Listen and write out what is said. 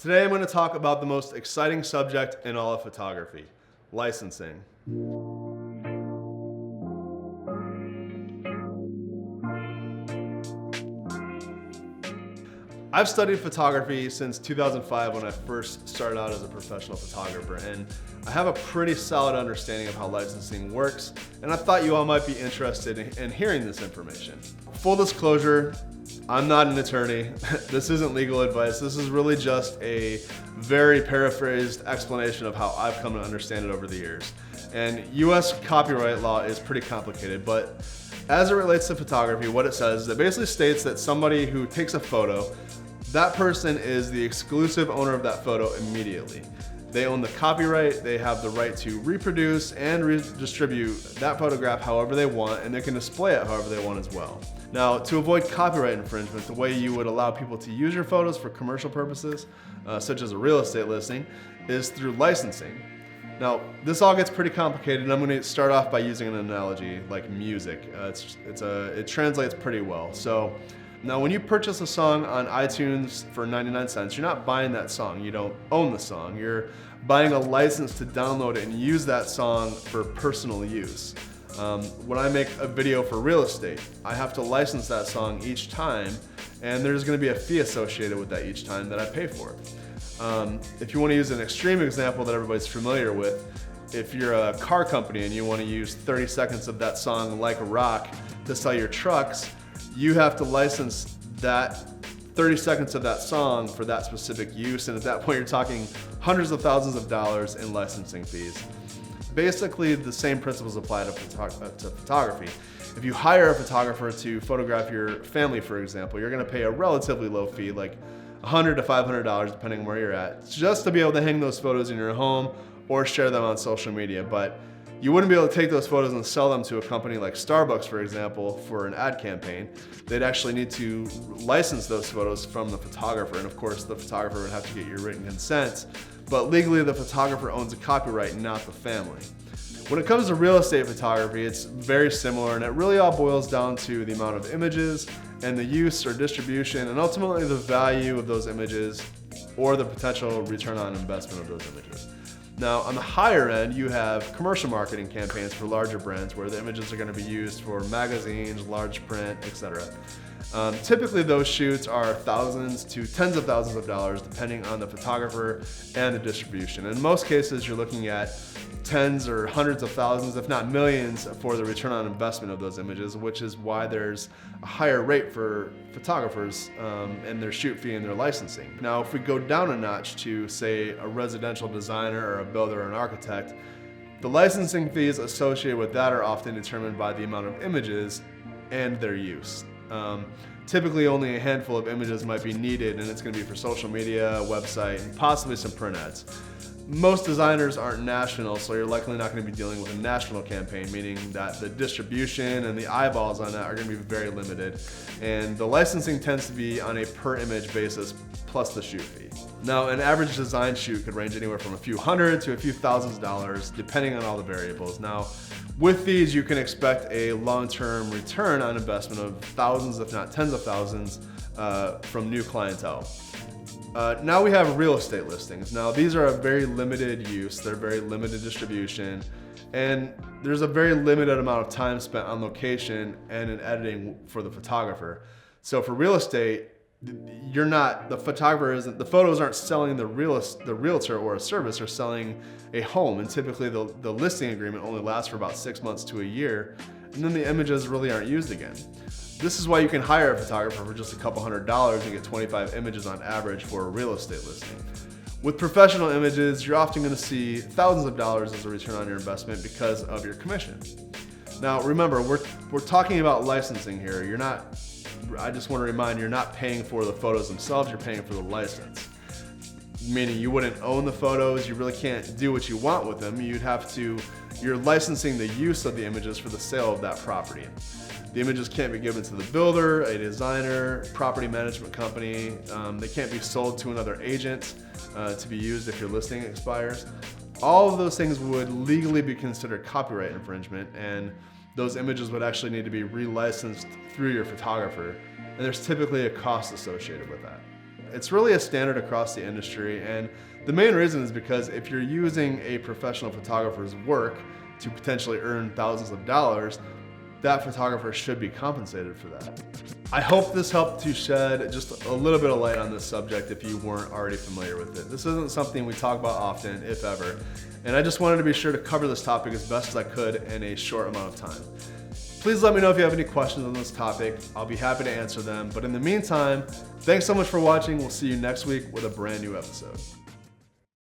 Today I'm going to talk about the most exciting subject in all of photography, licensing. I've studied photography since 2005 when I first started out as a professional photographer, and I have a pretty solid understanding of how licensing works, and I thought you all might be interested in hearing this information. Full disclosure, I'm not an attorney. This isn't legal advice. This is really just a very paraphrased explanation of how I've come to understand it over the years. And US copyright law is pretty complicated, but as it relates to photography, what it says is it basically states that somebody who takes a photo, that person is the exclusive owner of that photo immediately. They own the copyright, they have the right to reproduce and redistribute that photograph however they want, and they can display it however they want as well. Now, to avoid copyright infringement, the way you would allow people to use your photos for commercial purposes, such as a real estate listing, is through licensing. Now, this all gets pretty complicated, and I'm going to start off by using an analogy like music. It translates pretty well. So, now when you purchase a song on iTunes for 99 cents, you're not buying that song. You don't own the song. You're buying a license to download it and use that song for personal use. When I make a video for real estate, I have to license that song each time, and there's going to be a fee associated with that each time that I pay for. If you want to use an extreme example that everybody's familiar with, if you're a car company and you want to use 30 seconds of that song Like a Rock to sell your trucks, you have to license that 30 seconds of that song for that specific use, and at that point you're talking hundreds of thousands of dollars in licensing fees. Basically, the same principles apply to photography. If you hire a photographer to photograph your family, for example, you're going to pay a relatively low fee, like $100 to $500 depending on where you're at, just to be able to hang those photos in your home or share them on social media. But you wouldn't be able to take those photos and sell them to a company like Starbucks, for example, for an ad campaign. They'd actually need to license those photos from the photographer, and of course the photographer would have to get your written consent, but legally the photographer owns a copyright, not the family. When it comes to real estate photography, it's very similar, and it really all boils down to the amount of images and the use or distribution, and ultimately the value of those images or the potential return on investment of those images. Now, on the higher end, you have commercial marketing campaigns for larger brands where the images are going to be used for magazines, large print, etc. Typically, those shoots are thousands to tens of thousands of dollars depending on the photographer and the distribution. In most cases, you're looking at tens or hundreds of thousands, if not millions, for the return on investment of those images, which is why there's a higher rate for photographers and their shoot fee and their licensing. Now, if we go down a notch to, say, a residential designer or a builder or an architect, the licensing fees associated with that are often determined by the amount of images and their use. Typically, only a handful of images might be needed, and it's going to be for social media, website, and possibly some print ads. Most designers aren't national, so you're likely not going to be dealing with a national campaign, meaning that the distribution and the eyeballs on that are going to be very limited, and the licensing tends to be on a per image basis plus the shoot fee. Now, an average design shoot could range anywhere from a few hundred to a few thousands of dollars, depending on all the variables. Now, with these, you can expect a long-term return on investment of thousands, if not tens of thousands, from new clientele. Now we have real estate listings. Now, these are a very limited use, they're very limited distribution, and there's a very limited amount of time spent on location and in editing for the photographer. So for real estate, the photos aren't selling the realtor or a service, are selling a home, and typically the listing agreement only lasts for about 6 months to a year, and then the images really aren't used again. This is why you can hire a photographer for just a couple $100s and get 25 images on average for a real estate listing. With professional images, you're often going to see thousands of dollars as a return on your investment because of your commission. Now remember, we're talking about licensing here. I just want to remind you, you're not paying for the photos themselves, you're paying for the license. Meaning you wouldn't own the photos, you really can't do what you want with them. You're licensing the use of the images for the sale of that property. The images can't be given to the builder, a designer, property management company. They can't be sold to another agent to be used if your listing expires. All of those things would legally be considered copyright infringement, and those images would actually need to be relicensed through your photographer, and there's typically a cost associated with that. it's really a standard across the industry. And the main reason is because if you're using a professional photographer's work to potentially earn thousands of dollars, that photographer should be compensated for that. I hope this helped to shed just a little bit of light on this subject if you weren't already familiar with it. This isn't something we talk about often, if ever, and I just wanted to be sure to cover this topic as best as I could in a short amount of time. Please let me know if you have any questions on this topic. I'll be happy to answer them, but in the meantime, thanks so much for watching. We'll see you next week with a brand new episode.